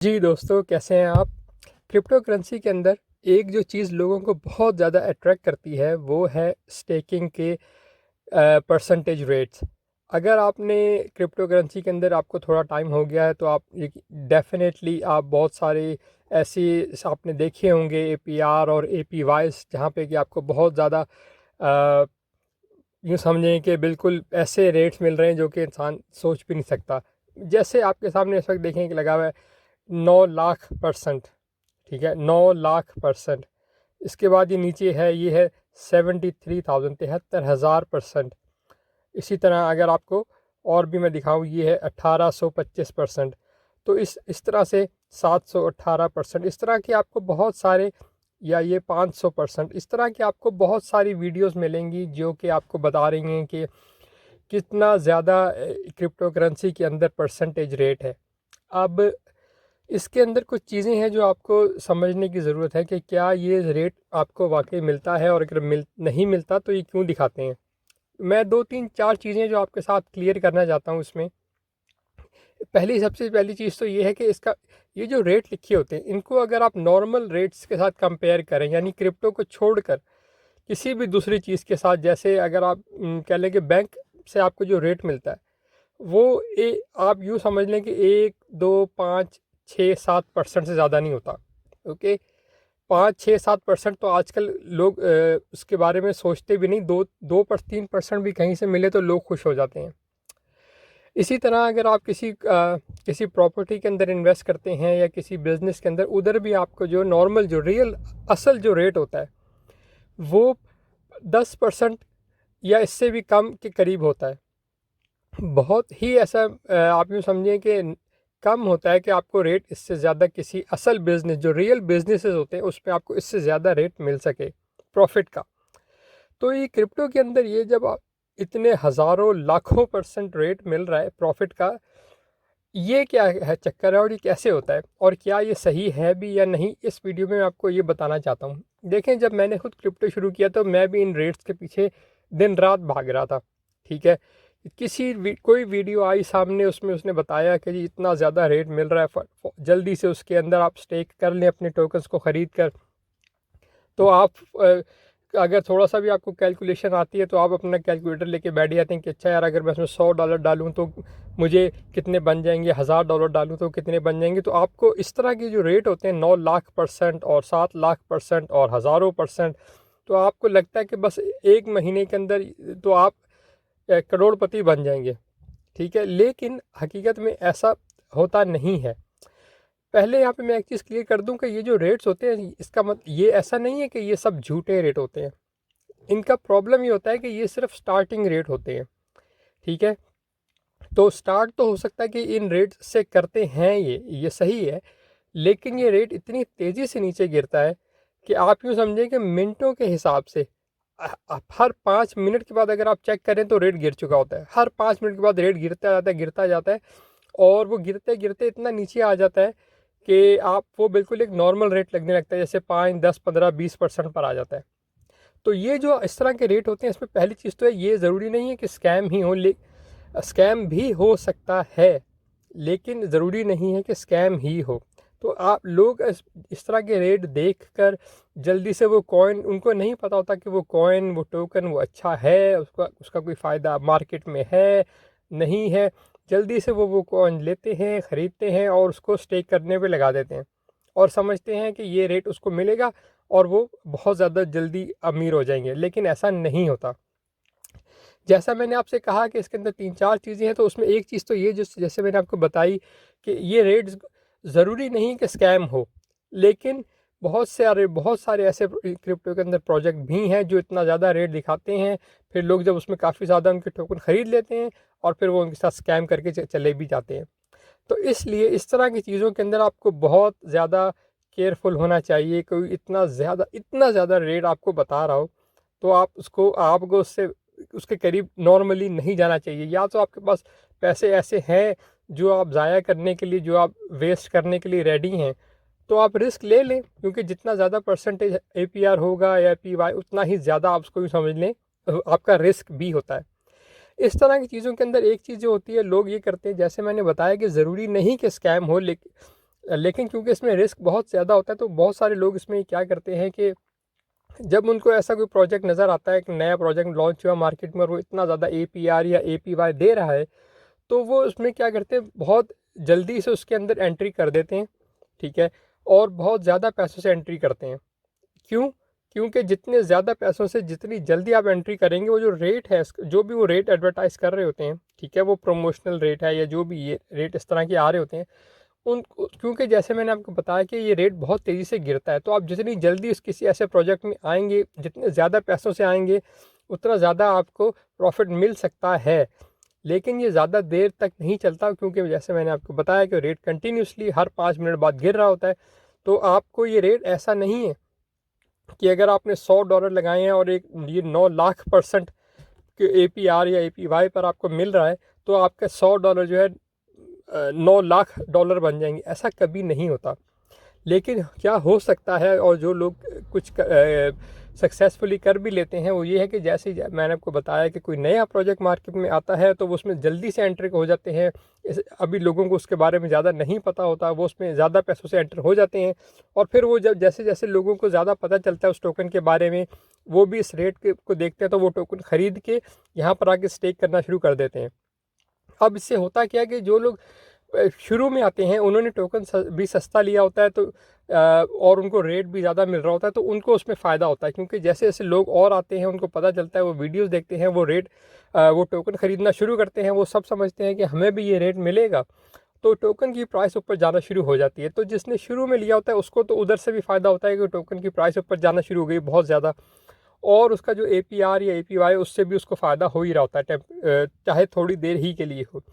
जी दोस्तों, कैसे हैं आप? क्रिप्टो करेंसी के अंदर एक जो चीज़ लोगों को बहुत ज़्यादा अट्रैक्ट करती है वो है स्टेकिंग के परसेंटेज रेट्स। अगर आपने क्रिप्टो करेंसी के अंदर आपको थोड़ा टाइम हो गया है तो आप डेफिनेटली आप बहुत सारे ऐसी आपने देखे होंगे एपीआर और एपीवाइस जहाँ पे कि आपको बहुत ज़्यादा यूँ समझें कि बिल्कुल ऐसे रेट्स मिल रहे हैं जो कि इंसान सोच भी नहीं सकता। जैसे आपके सामने इस वक्त देखें कि लगा हुआ है 9 लाख%। ठीक है, 9 लाख%। इसके बाद ये नीचे है, ये है 73,000, 73,000%। इसी तरह अगर आपको और भी मैं दिखाऊं, ये है 1825%। तो इस तरह से 718%, इस तरह के आपको बहुत सारे, या ये 500%, इस तरह की आपको बहुत सारी वीडियोस मिलेंगी जो कि आपको बता रही हैं कि कितना ज़्यादा क्रिप्टो करेंसी के अंदर परसेंटेज रेट है। अब इसके अंदर कुछ चीज़ें हैं जो आपको समझने की ज़रूरत है कि क्या ये रेट आपको वाकई मिलता है, और अगर नहीं मिलता तो ये क्यों दिखाते हैं। मैं 2 3 4 चीज़ें जो आपके साथ क्लियर करना चाहता हूँ इसमें। सबसे पहली चीज़ तो ये है कि इसका ये जो रेट लिखे होते हैं, इनको अगर आप नॉर्मल रेट्स के साथ कंपेयर करें, यानी क्रिप्टो को छोड़कर किसी भी दूसरी चीज़ के साथ, जैसे अगर आप कह लें कि बैंक से आपको जो रेट मिलता है वो आप यूँ समझ लें कि 1 2 5 6 7% से ज़्यादा नहीं होता। ओके, 5 6 7% तो आजकल लोग उसके बारे में सोचते भी नहीं। 2 2 3% भी कहीं से मिले तो लोग खुश हो जाते हैं। इसी तरह अगर आप किसी प्रॉपर्टी के अंदर इन्वेस्ट करते हैं या किसी बिजनेस के अंदर, उधर भी आपको जो नॉर्मल जो रियल असल जो रेट होता है वो 10% या इससे भी कम के करीब होता है। बहुत ही ऐसा आप यूँ समझें कि कम होता है कि आपको रेट इससे ज़्यादा किसी असल बिज़नेस, जो रियल बिजनेसेस होते हैं, उस पे आपको इससे ज़्यादा रेट मिल सके प्रॉफिट का। तो ये क्रिप्टो के अंदर ये जब आप इतने हज़ारों लाखों % रेट मिल रहा है प्रॉफिट का, ये क्या है चक्कर है और ये कैसे होता है और क्या ये सही है भी या नहीं, इस वीडियो में मैं आपको ये बताना चाहता हूँ। देखें, जब मैंने खुद क्रिप्टो शुरू किया तो मैं भी इन रेट्स के पीछे दिन रात भाग रहा था। ठीक है, कोई वीडियो आई सामने, उसमें उसने बताया कि जी इतना ज़्यादा रेट मिल रहा है, जल्दी से उसके अंदर आप स्टेक कर लें अपने टोकन्स को ख़रीद कर। तो आप अगर थोड़ा सा भी आपको कैलकुलेशन आती है तो आप अपना कैलकुलेटर लेके बैठ जाते हैं कि अच्छा यार, अगर मैं इसमें $100 डालूं तो मुझे कितने बन जाएंगे, $1000 डालूं तो कितने बन जाएंगे। तो आपको इस तरह के जो रेट होते हैं 9 लाख% और 7 लाख% और हज़ारों %, तो आपको लगता है कि बस एक महीने के अंदर तो आप करोड़पति बन जाएंगे। ठीक है, लेकिन हकीकत में ऐसा होता नहीं है। पहले यहाँ पे मैं एक चीज़ क्लियर कर दूं कि ये जो रेट्स होते हैं, इसका ये ऐसा नहीं है कि ये सब झूठे रेट होते हैं। इनका प्रॉब्लम ये होता है कि ये सिर्फ स्टार्टिंग रेट होते हैं। ठीक है, तो स्टार्ट तो हो सकता है कि इन रेट से करते हैं, ये सही है, लेकिन ये रेट इतनी तेज़ी से नीचे गिरता है कि आप यूँ समझें कि मिनटों के हिसाब से हर 5 मिनट के बाद अगर आप चेक करें तो रेट गिर चुका होता है। हर 5 मिनट के बाद रेट गिरता जाता है, गिरता जाता है, और वो गिरते गिरते इतना नीचे आ जाता है कि आप वो बिल्कुल एक नॉर्मल रेट लगने लगता है, जैसे 5 10 15 20% पर आ जाता है। तो ये जो इस तरह के रेट होते हैं, इसमें पहली चीज़ तो है, ये ज़रूरी नहीं है कि स्कैम ही हो। स्कैम भी हो सकता है, लेकिन ज़रूरी नहीं है कि स्कैम ही हो। तो आप लोग इस तरह के रेट देख कर जल्दी से वो कॉइन, उनको नहीं पता होता कि वो कॉइन, वो टोकन वो अच्छा है, उसका उसका कोई फ़ायदा मार्केट में है नहीं है, जल्दी से वो कॉइन लेते हैं, ख़रीदते हैं और उसको स्टेक करने पे लगा देते हैं, और समझते हैं कि ये रेट उसको मिलेगा और वो बहुत ज़्यादा जल्दी अमीर हो जाएंगे। लेकिन ऐसा नहीं होता। जैसा मैंने आपसे कहा कि इसके अंदर 3 4 चीज़ें हैं, तो उसमें एक चीज़ तो ये, जैसे मैंने आपको बताई कि ये रेट्स ज़रूरी नहीं कि स्कैम हो, लेकिन बहुत सारे ऐसे क्रिप्टो के अंदर प्रोजेक्ट भी हैं जो इतना ज़्यादा रेट दिखाते हैं, फिर लोग जब उसमें काफ़ी ज़्यादा उनके टोकन ख़रीद लेते हैं और फिर वो उनके साथ स्कैम करके चले भी जाते हैं। तो इसलिए इस तरह की चीज़ों के अंदर आपको बहुत ज़्यादा केयरफुल होना चाहिए। कोई इतना ज़्यादा रेट आपको बता रहा हो तो आपको उससे उसके करीब नॉर्मली नहीं जाना चाहिए। या तो आपके पास पैसे ऐसे हैं जो आप ज़ाया करने के लिए, जो आप वेस्ट करने के लिए रेडी हैं, तो आप रिस्क ले लें, क्योंकि जितना ज़्यादा परसेंटेज एपीआर होगा या पीवाई, उतना ही ज़्यादा आप उसको भी समझ लें आपका रिस्क भी होता है। इस तरह की चीज़ों के अंदर एक चीज़ जो होती है, लोग ये करते हैं, जैसे मैंने बताया कि ज़रूरी नहीं कि स्कैम हो, लेकिन लेकिन क्योंकि इसमें रिस्क बहुत ज़्यादा होता है तो बहुत सारे लोग इसमें क्या करते हैं कि जब उनको ऐसा कोई प्रोजेक्ट नज़र आता है, एक नया प्रोजेक्ट लॉन्च हुआ मार्केट में और वो इतना ज़्यादा APR या APY दे रहा है, तो वो उसमें क्या करते हैं, बहुत जल्दी से उसके अंदर एंट्री कर देते हैं, ठीक है, और बहुत ज़्यादा पैसों से एंट्री करते हैं। क्यों? क्योंकि जितने ज़्यादा पैसों से जितनी जल्दी आप एंट्री करेंगे, वो जो रेट है, जो भी वो रेट एडवर्टाइज़ कर रहे होते हैं, ठीक है, वो प्रमोशनल रेट है या जो भी ये रेट इस तरह के आ रहे होते हैं, उन क्योंकि जैसे मैंने आपको बताया कि ये रेट बहुत तेज़ी से गिरता है, तो आप जितनी जल्दी उस किसी ऐसे प्रोजेक्ट में आएंगे, जितने ज़्यादा पैसों से आएंगे, उतना ज़्यादा आपको प्रॉफिट मिल सकता है। लेकिन ये ज़्यादा देर तक नहीं चलता, क्योंकि जैसे मैंने आपको बताया कि रेट कंटिन्यूसली हर 5 मिनट बाद गिर रहा होता है। तो आपको ये रेट ऐसा नहीं है कि अगर आपने $100 लगाए हैं और एक ये 9 लाख % के APR या APY पर आपको मिल रहा है, तो आपके $100 जो है $9 लाख बन जाएंगे। ऐसा कभी नहीं होता। लेकिन क्या हो सकता है, और जो लोग कुछ सक्सेसफुली कर भी लेते हैं, वो ये है कि जैसे ही मैंने आपको बताया कि कोई नया प्रोजेक्ट मार्केट में आता है तो वो उसमें जल्दी से एंटर हो जाते हैं। अभी लोगों को उसके बारे में ज़्यादा नहीं पता होता, वो उसमें ज़्यादा पैसों से एंटर हो जाते हैं, और फिर वो जब जैसे जैसे लोगों को ज़्यादा पता चलता है उस टोकन के बारे में, वो भी इस रेट को देखते हैं, तो वो टोकन ख़रीद के यहाँ पर आके स्टेक करना शुरू कर देते हैं। अब इससे होता क्या है कि जो लोग शुरू में आते हैं, उन्होंने टोकन भी सस्ता लिया होता है, तो और उनको रेट भी ज़्यादा मिल रहा होता है, तो उनको उसमें फ़ायदा होता है, क्योंकि जैसे जैसे लोग और आते हैं, उनको पता चलता है, वो वीडियोस देखते हैं, वो वो टोकन ख़रीदना शुरू करते हैं, वो सब समझते हैं कि हमें भी ये रेट मिलेगा, तो टोकन की प्राइस ऊपर जाना शुरू हो जाती है। तो जिसने शुरू में लिया होता है उसको तो उधर से भी फ़ायदा होता है कि टोकन की प्राइस ऊपर जाना शुरू हो गई बहुत ज़्यादा, और उसका जो APR या APY उससे भी उसको फ़ायदा हो ही रहा होता है, चाहे थोड़ी देर ही के लिए हो।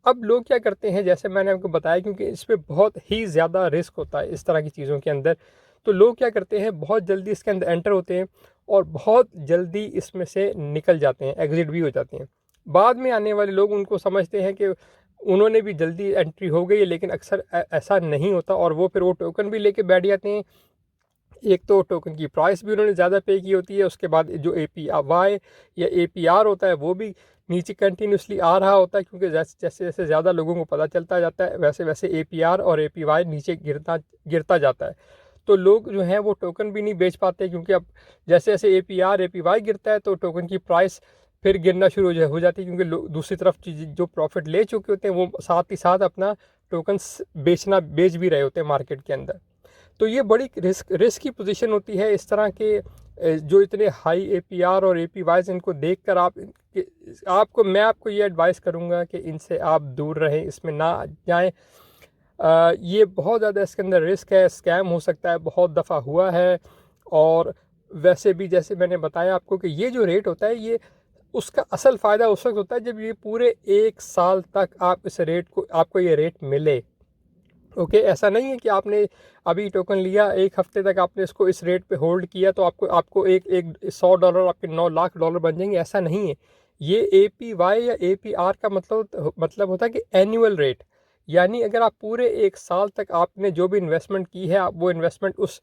अब लोग क्या करते हैं, जैसे मैंने आपको बताया, क्योंकि इसमें बहुत ही ज़्यादा रिस्क होता है इस तरह की चीज़ों के अंदर, तो लोग क्या करते हैं, बहुत जल्दी इसके अंदर एंटर होते हैं और बहुत जल्दी इसमें से निकल जाते हैं, एग्ज़िट भी हो जाते हैं। बाद में आने वाले लोग उनको समझते हैं कि उन्होंने भी जल्दी एंट्री हो गई है, लेकिन अक्सर ऐसा नहीं होता, और वो फिर वो टोकन भी लेके बैठ जाते हैं। एक तो टोकन की प्राइस भी उन्होंने ज़्यादा पे की होती है, उसके बाद जो APY या APR होता है वो भी नीचे कंटिन्यूसली आ रहा होता है, क्योंकि जैसे जैसे जैसे ज़्यादा लोगों को पता चलता जाता है, वैसे वैसे APR और APY नीचे गिरता जाता है। तो लोग जो हैं वो टोकन भी नहीं बेच पाते, क्योंकि अब जैसे जैसे APR APY गिरता है तो टोकन की प्राइस फिर गिरना शुरू हो जाती है, क्योंकि दूसरी तरफ जो प्रॉफिट ले चुके होते हैं वो साथ ही साथ अपना टोकन बेच भी रहे होते हैं मार्केट के अंदर। तो ये बड़ी रिस्क की पोजीशन होती है। इस तरह के जो इतने हाई APR और APYs, इनको देखकर मैं आपको ये एडवाइस करूँगा कि इनसे आप दूर रहें, इसमें ना जाएं। ये बहुत ज़्यादा इसके अंदर रिस्क है, स्कैम हो सकता है, बहुत दफ़ा हुआ है। और वैसे भी जैसे मैंने बताया आपको कि ये जो रेट होता है, ये उसका असल फ़ायदा उस वक्त होता है जब ये पूरे 1 साल तक आपको ये रेट मिले। ओके, ऐसा नहीं है कि आपने अभी टोकन लिया, 1 हफ्ते तक आपने इसको इस रेट पे होल्ड किया तो आपको एक एक $100 आपके $9 लाख बन जाएंगे, ऐसा नहीं है। ये APY या APR का मतलब होता है कि एनुअल रेट, यानी अगर आप पूरे 1 साल तक आपने जो भी इन्वेस्टमेंट की है, आप वो इन्वेस्टमेंट उस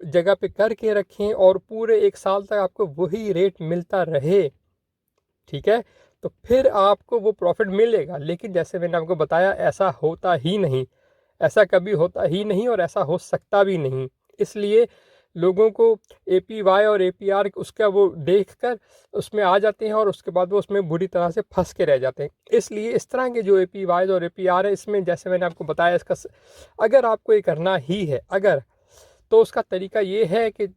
जगह पे करके रखें और पूरे 1 साल तक आपको वही रेट मिलता रहे, ठीक है, तो फिर आपको वो प्रॉफिट मिलेगा। लेकिन जैसे मैंने आपको बताया, ऐसा होता ही नहीं, ऐसा कभी होता ही नहीं, और ऐसा हो सकता भी नहीं। इसलिए लोगों को APY और APR उसका वो देखकर उसमें आ जाते हैं, और उसके बाद वो उसमें बुरी तरह से फंस के रह जाते हैं। इसलिए इस तरह के जो APYs और APR है, इसमें जैसे मैंने आपको बताया, इसका अगर आपको ये करना ही है, तो उसका तरीका ये है कि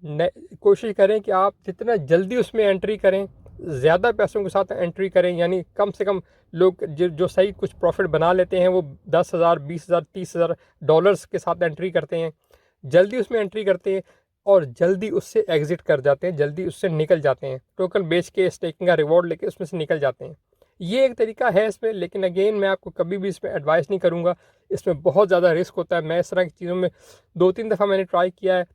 कोशिश करें कि आप जितना जल्दी उसमें एंट्री करें, ज़्यादा पैसों के साथ एंट्री करें, यानी कम से कम लोग जो सही कुछ प्रॉफिट बना लेते हैं, वो 10,000 20,000 $30,000 डॉलर्स के साथ एंट्री करते हैं, जल्दी उसमें एंट्री करते हैं और जल्दी उससे एग्ज़िट कर जाते हैं, जल्दी उससे निकल जाते हैं, टोकन बेच के स्टेकिंग का रिवॉर्ड लेके उसमें से निकल जाते हैं। ये एक तरीका है इसमें, लेकिन अगेन मैं आपको कभी भी इसमें एडवाइस नहीं करूँगा, इसमें बहुत ज़्यादा रिस्क होता है। मैं इस तरह की चीज़ों में 2-3 दफ़ा मैंने ट्राई किया है,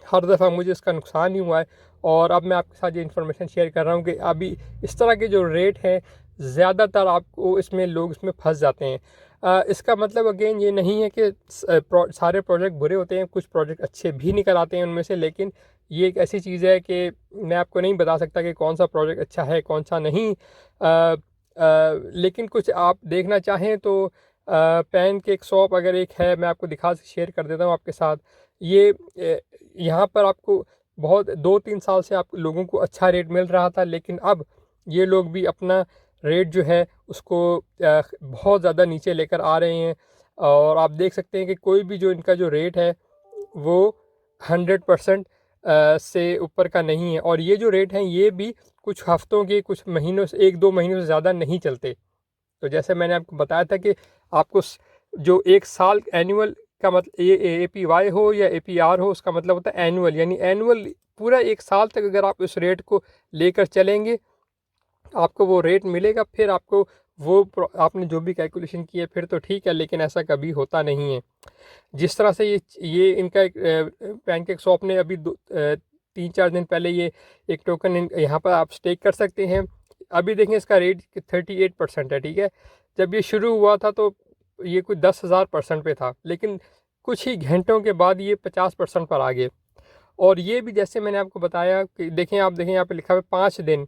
हर दफ़ा मुझे इसका नुकसान ही हुआ है, और अब मैं आपके साथ ये इन्फॉर्मेशन शेयर कर रहा हूँ कि अभी इस तरह के जो रेट हैं, ज़्यादातर आपको लोग इसमें फंस जाते हैं। इसका मतलब अगेन ये नहीं है कि सारे प्रोजेक्ट बुरे होते हैं, कुछ प्रोजेक्ट अच्छे भी निकल आते हैं उनमें से, लेकिन ये एक ऐसी चीज़ है कि मैं आपको नहीं बता सकता कि कौन सा प्रोजेक्ट अच्छा है कौन सा नहीं। लेकिन कुछ आप देखना चाहें तो पैनकेक स्वैप अगर एक है, मैं आपको दिखा शेयर कर देता हूँ आपके साथ। ये यहाँ पर आपको बहुत 2-3 साल से आप लोगों को अच्छा रेट मिल रहा था, लेकिन अब ये लोग भी अपना रेट जो है उसको बहुत ज़्यादा नीचे लेकर आ रहे हैं। और आप देख सकते हैं कि कोई भी जो इनका जो रेट है वो 100% से ऊपर का नहीं है। और ये जो रेट हैं ये भी कुछ हफ्तों के, कुछ महीनों से, 1-2 महीनों से ज़्यादा नहीं चलते। तो जैसे मैंने आपको बताया था कि आपको जो 1 साल एनुअल का मतलब APY हो या APR हो, उसका मतलब होता है एनुअल, यानी एनुअल पूरा 1 साल तक अगर आप उस रेट को लेकर चलेंगे आपको वो रेट मिलेगा। फिर आपको वो आपने जो भी कैलकुलेशन की है फिर तो ठीक है, लेकिन ऐसा कभी होता नहीं है। जिस तरह से ये इनका एक पैनकेक स्वैप ने अभी 3-4 दिन पहले ये एक टोकन यहाँ पर आप स्टेक कर सकते हैं। अभी देखें इसका रेट 38% है, ठीक है। जब ये शुरू हुआ था तो ये कुछ 10,000% पे था, लेकिन कुछ ही घंटों के बाद ये 50% पर आ गए। और ये भी जैसे मैंने आपको बताया कि देखें, आप देखें यहाँ पे लिखा हुआ है 5 दिन,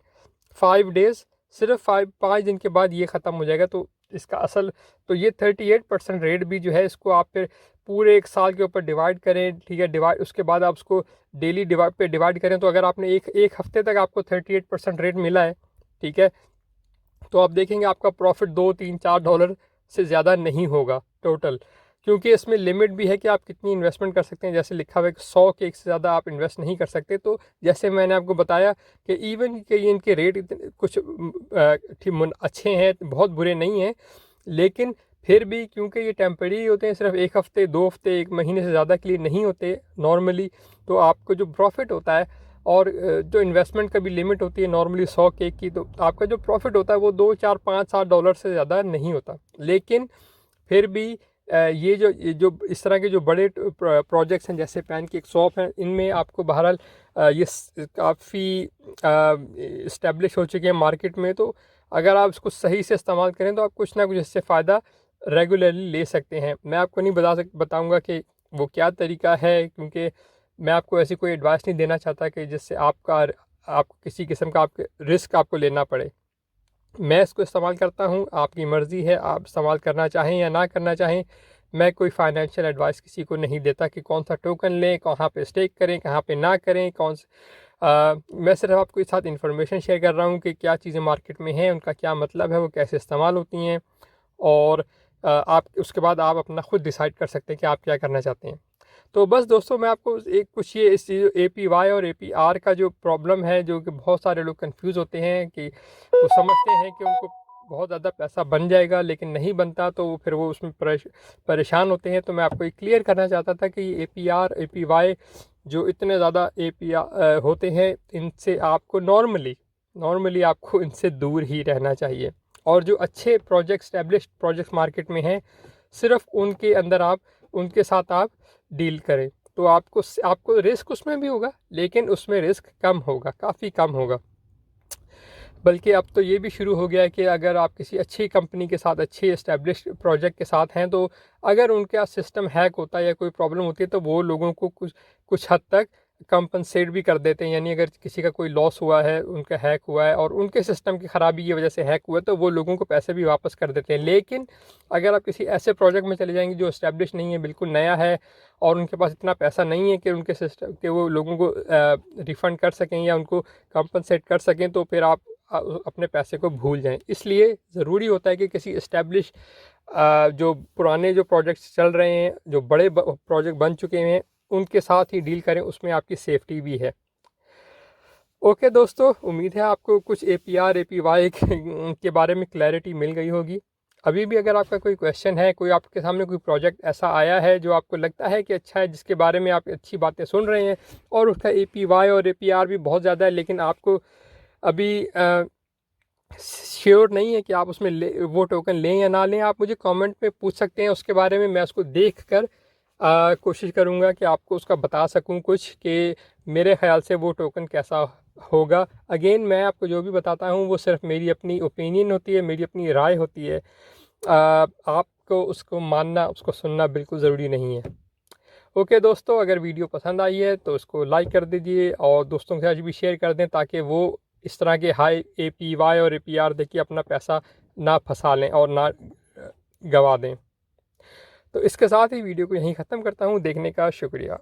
5 डेज़, सिर्फ 5 दिन के बाद ये ख़त्म हो जाएगा। तो इसका असल तो ये 38% रेट भी जो है इसको आप फिर पूरे 1 साल के ऊपर डिवाइड करें, ठीक है। डिवाइड उसके बाद आप उसको डेली डिवाइड करें, तो अगर आपने एक हफ्ते तक आपको 38% रेट मिला है, ठीक है, तो आप देखेंगे आपका प्रॉफिट $2-3-4 से ज़्यादा नहीं होगा टोटल। क्योंकि इसमें लिमिट भी है कि आप कितनी इन्वेस्टमेंट कर सकते हैं। जैसे लिखा हुआ है कि 100 केक से ज़्यादा आप इन्वेस्ट नहीं कर सकते। तो जैसे मैंने आपको बताया कि इवन कि इनके रेट इतने कुछ अच्छे हैं, बहुत बुरे नहीं हैं, लेकिन फिर भी क्योंकि ये टेम्परेरी होते हैं, सिर्फ 1 हफ़्ते 2 हफ़्ते 1 महीने से ज़्यादा के लिए नहीं होते नॉर्मली, तो आपको जो प्रॉफिट होता है और जो इन्वेस्टमेंट का भी लिमिट होती है नॉर्मली 100 केक की, तो आपका जो प्रॉफिट होता है वो $2-4-5-7 से ज़्यादा नहीं होता। लेकिन फिर भी ये जो इस तरह के जो बड़े प्रोजेक्ट्स हैं जैसे पैनकेक स्वैप हैं, इनमें आपको बहरहाल ये काफ़ी इस्टेब्लिश हो चुके हैं मार्केट में। तो अगर आप इसको सही से इस्तेमाल करें तो आप कुछ ना कुछ इससे फ़ायदा रेगुलरली ले सकते हैं। मैं आपको नहीं बताऊंगा कि वो क्या तरीका है, क्योंकि मैं आपको ऐसी कोई एडवाइस नहीं देना चाहता कि जिससे आपको किसी किस्म का आपके रिस्क आपको लेना पड़े। मैं इसको इस्तेमाल करता हूँ, आपकी मर्ज़ी है आप इस्तेमाल करना चाहें या ना करना चाहें। मैं कोई फाइनेंशियल एडवाइस किसी को नहीं देता कि कौन सा टोकन लें, कहाँ पे स्टेक करें, कहाँ पे ना करें, मैं सिर्फ आपको इस साथ इन्फॉर्मेशन शेयर कर रहा हूँ कि क्या चीज़ें मार्केट में हैं, उनका क्या मतलब है, वो कैसे इस्तेमाल होती हैं, और आप उसके बाद आप अपना ख़ुद डिसाइड कर सकते हैं कि आप क्या करना चाहते हैं। तो बस दोस्तों, मैं आपको एक कुछ ये इस APY और APR का जो प्रॉब्लम है, जो कि बहुत सारे लोग कंफ्यूज होते हैं कि वो समझते हैं कि उनको बहुत ज़्यादा पैसा बन जाएगा, लेकिन नहीं बनता, तो फिर वो उसमें परेशान होते हैं। तो मैं आपको ये क्लियर करना चाहता था कि APR APY जो इतने ज़्यादा APR होते हैं, इनसे आपको नॉर्मली आपको इनसे दूर ही रहना चाहिए। और जो अच्छे एस्टेब्लिश्ड प्रोजेक्ट्स मार्केट में हैं, सिर्फ उनके साथ आप डील करें, तो आपको रिस्क उसमें भी होगा, लेकिन उसमें रिस्क कम होगा, काफ़ी कम होगा। बल्कि अब तो ये भी शुरू हो गया है कि अगर आप किसी अच्छी कंपनी के साथ, अच्छी एस्टेब्लिश्ड प्रोजेक्ट के साथ हैं, तो अगर उनका सिस्टम हैक होता है या कोई प्रॉब्लम होती है, तो वो लोगों को कुछ हद तक कंपनसेट भी कर देते हैं। यानी अगर किसी का कोई लॉस हुआ है, उनका हैक हुआ है और उनके सिस्टम की ख़राबी की वजह से हैक हुआ है, तो वो लोगों को पैसे भी वापस कर देते हैं। लेकिन अगर आप किसी ऐसे प्रोजेक्ट में चले जाएंगे जो एस्टेब्लिश नहीं है, बिल्कुल नया है, और उनके पास इतना पैसा नहीं है कि उनके सिस्टम के वो लोगों को रिफ़ंड कर सकें या उनको कंपनसेट कर सकें, तो फिर आप अपने पैसे को भूल जाएं। इसलिए ज़रूरी होता है कि किसी एस्टेब्लिश जो पुराने जो प्रोजेक्ट्स चल रहे हैं, जो बड़े प्रोजेक्ट बन चुके हैं, उनके साथ ही डील करें, उसमें आपकी सेफ्टी भी है। ओके दोस्तों, उम्मीद है आपको कुछ APR APY के बारे में क्लैरिटी मिल गई होगी। अभी भी अगर आपका कोई क्वेश्चन है, कोई आपके सामने कोई प्रोजेक्ट ऐसा आया है जो आपको लगता है कि अच्छा है, जिसके बारे में आप अच्छी बातें सुन रहे हैं और उसका APY और APR भी बहुत ज़्यादा है, लेकिन आपको अभी श्योर नहीं है कि आप उसमें वो टोकन लें या ना लें, आप मुझे कमेंट में पूछ सकते हैं उसके बारे में। मैं उसको देख कर कोशिश करूँगा कि आपको उसका बता सकूँ कुछ, कि मेरे ख़्याल से वो टोकन कैसा होगा। अगेन, मैं आपको जो भी बताता हूँ वो सिर्फ मेरी अपनी ओपिनियन होती है, मेरी अपनी राय होती है। आपको उसको मानना, उसको सुनना बिल्कुल ज़रूरी नहीं है। ओके दोस्तों, अगर वीडियो पसंद आई है तो उसको लाइक कर दीजिए और दोस्तों के साथ भी शेयर कर दें, ताकि वो इस तरह के हाई APY और APR देखिए अपना पैसा ना फंसा लें और ना गंवा दें। तो इसके साथ ही वीडियो को यहीं ख़त्म करता हूँ। देखने का शुक्रिया।